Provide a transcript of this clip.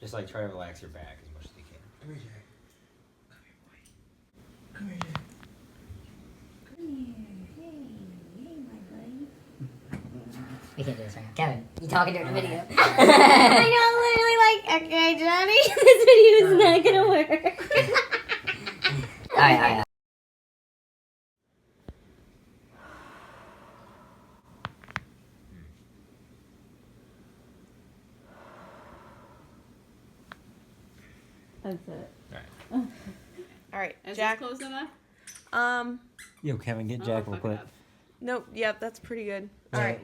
Just like try to relax your back as much as you can. Come here, Jack. Come here, boy. Come here, Jack. We can't do this right now. Kevin, you talking during the video. I know, I'm literally like, okay, Johnny, this video is not gonna work. Alright. That's it. Alright. All right, Is Jack. this close enough? Yo, Kevin, get Oh, Jack real fuck it quick. up. Nope. Yep, that's pretty good. All right.